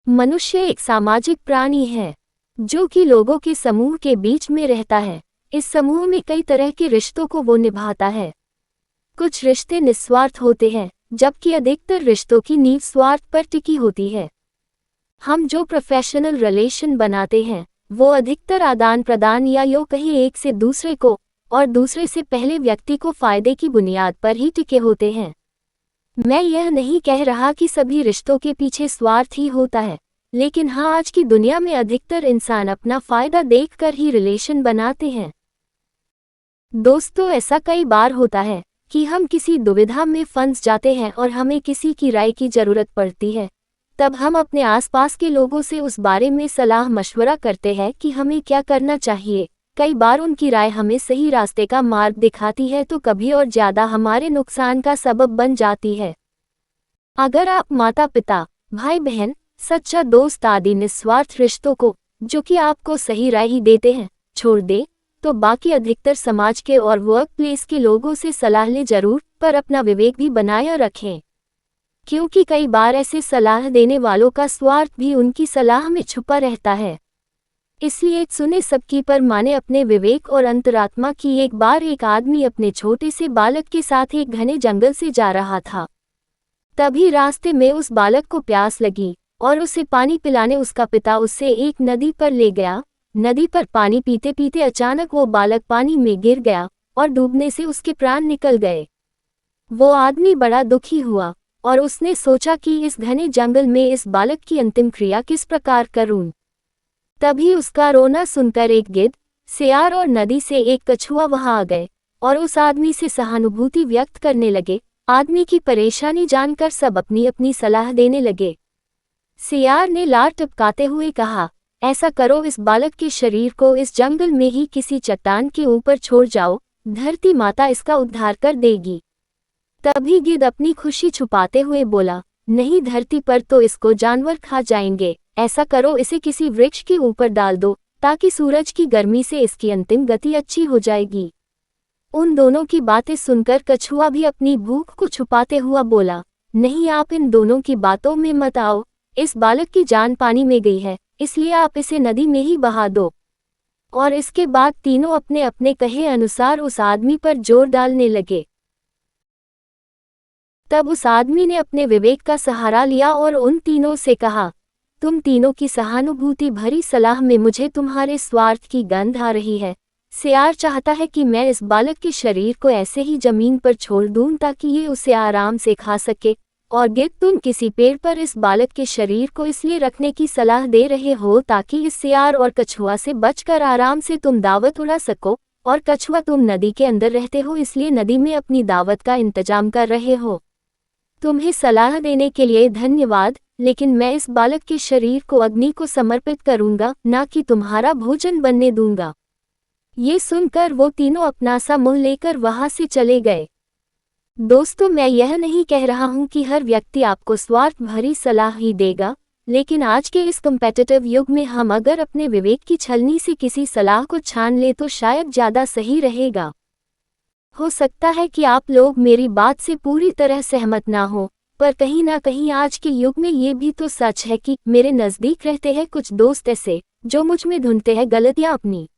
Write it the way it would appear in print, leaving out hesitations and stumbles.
मनुष्य एक सामाजिक प्राणी है जो कि लोगों के समूह के बीच में रहता है। इस समूह में कई तरह के रिश्तों को वो निभाता है। कुछ रिश्ते निस्वार्थ होते हैं, जबकि अधिकतर रिश्तों की नींव स्वार्थ पर टिकी होती है। हम जो प्रोफेशनल रिलेशन बनाते हैं वो अधिकतर आदान प्रदान या यूं कहीं एक से दूसरे को और दूसरे से पहले व्यक्ति को फायदे की बुनियाद पर ही टिके होते हैं। मैं यह नहीं कह रहा कि सभी रिश्तों के पीछे स्वार्थ ही होता है, लेकिन हाँ, आज की दुनिया में अधिकतर इंसान अपना फायदा देखकर ही रिलेशन बनाते हैं। दोस्तों, ऐसा कई बार होता है कि हम किसी दुविधा में फंस जाते हैं और हमें किसी की राय की जरूरत पड़ती है। तब हम अपने आसपास के लोगों से उस बारे में सलाह मशवरा करते हैं कि हमें क्या करना चाहिए। कई बार उनकी राय हमें सही रास्ते का मार्ग दिखाती है तो कभी और ज़्यादा हमारे नुकसान का सबब बन जाती है। अगर आप माता पिता, भाई बहन, सच्चा दोस्त आदि निस्वार्थ रिश्तों को, जो कि आपको सही राय ही देते हैं, छोड़ दे, तो बाकी अधिकतर समाज के और वर्क प्लेस के लोगों से सलाह लें जरूर, पर अपना विवेक भी बनाए रखें, क्योंकि कई बार ऐसे सलाह देने वालों का स्वार्थ भी उनकी सलाह में छुपा रहता है। इसलिए सुने सबकी पर माने अपने विवेक और अंतरात्मा की। एक बार एक आदमी अपने छोटे से बालक के साथ एक घने जंगल से जा रहा था। तभी रास्ते में उस बालक को प्यास लगी और उसे पानी पिलाने उसका पिता उससे एक नदी पर ले गया। नदी पर पानी पीते पीते अचानक वो बालक पानी में गिर गया और डूबने से उसके प्राण निकल गए। वो आदमी बड़ा दुखी हुआ और उसने सोचा कि इस घने जंगल में इस बालक की अंतिम क्रिया किस प्रकार करूं। तभी उसका रोना सुनकर एक गिद्ध, सियार और नदी से एक कछुआ वहां आ गए और उस आदमी से सहानुभूति व्यक्त करने लगे। आदमी की परेशानी जानकर सब अपनी अपनी सलाह देने लगे। सियार ने लार टपकाते हुए कहा, ऐसा करो, इस बालक के शरीर को इस जंगल में ही किसी चट्टान के ऊपर छोड़ जाओ, धरती माता इसका उद्धार कर देगी। तभी गिद्ध अपनी खुशी छुपाते हुए बोला, नहीं, धरती पर तो इसको जानवर खा जाएंगे। ऐसा करो, इसे किसी वृक्ष के ऊपर डाल दो ताकि सूरज की गर्मी से इसकी अंतिम गति अच्छी हो जाएगी। उन दोनों की बातें सुनकर कछुआ भी अपनी भूख को छुपाते हुआ बोला, नहीं, आप इन दोनों की बातों में मत आओ। इस बालक की जान पानी में गई है, इसलिए आप इसे नदी में ही बहा दो। और इसके बाद तीनों अपने अपने कहे अनुसार उस आदमी पर जोर डालने लगे। तब उस आदमी ने अपने विवेक का सहारा लिया और उन तीनों से कहा, तुम तीनों की सहानुभूति भरी सलाह में मुझे तुम्हारे स्वार्थ की गंध आ रही है। सियार चाहता है कि मैं इस बालक के शरीर को ऐसे ही जमीन पर छोड़ दूं ताकि ये उसे आराम से खा सके, और गिद्ध, तुम किसी पेड़ पर इस बालक के शरीर को इसलिए रखने की सलाह दे रहे हो ताकि इस सियार और कछुआ से बचकर आराम से तुम दावत उड़ा सको, और कछुआ, तुम नदी के अंदर रहते हो इसलिए नदी में अपनी दावत का इंतजाम कर रहे हो। तुम्हें सलाह देने के लिए धन्यवाद, लेकिन मैं इस बालक के शरीर को अग्नि को समर्पित करूंगा, ना कि तुम्हारा भोजन बनने दूंगा। ये सुनकर वो तीनों अपना सा मुंह लेकर वहां से चले गए। दोस्तों, मैं यह नहीं कह रहा हूं कि हर व्यक्ति आपको स्वार्थ भरी सलाह ही देगा, लेकिन आज के इस कम्पेटिटिव युग में हम अगर अपने विवेक की छलनी से किसी सलाह को छान ले तो शायद ज़्यादा सही रहेगा। हो सकता है कि आप लोग मेरी बात से पूरी तरह सहमत ना हो, पर कहीं ना कहीं आज के युग में ये भी तो सच है कि मेरे नज़दीक रहते हैं कुछ दोस्त ऐसे जो मुझ में ढूंढते हैं गलतियां अपनी।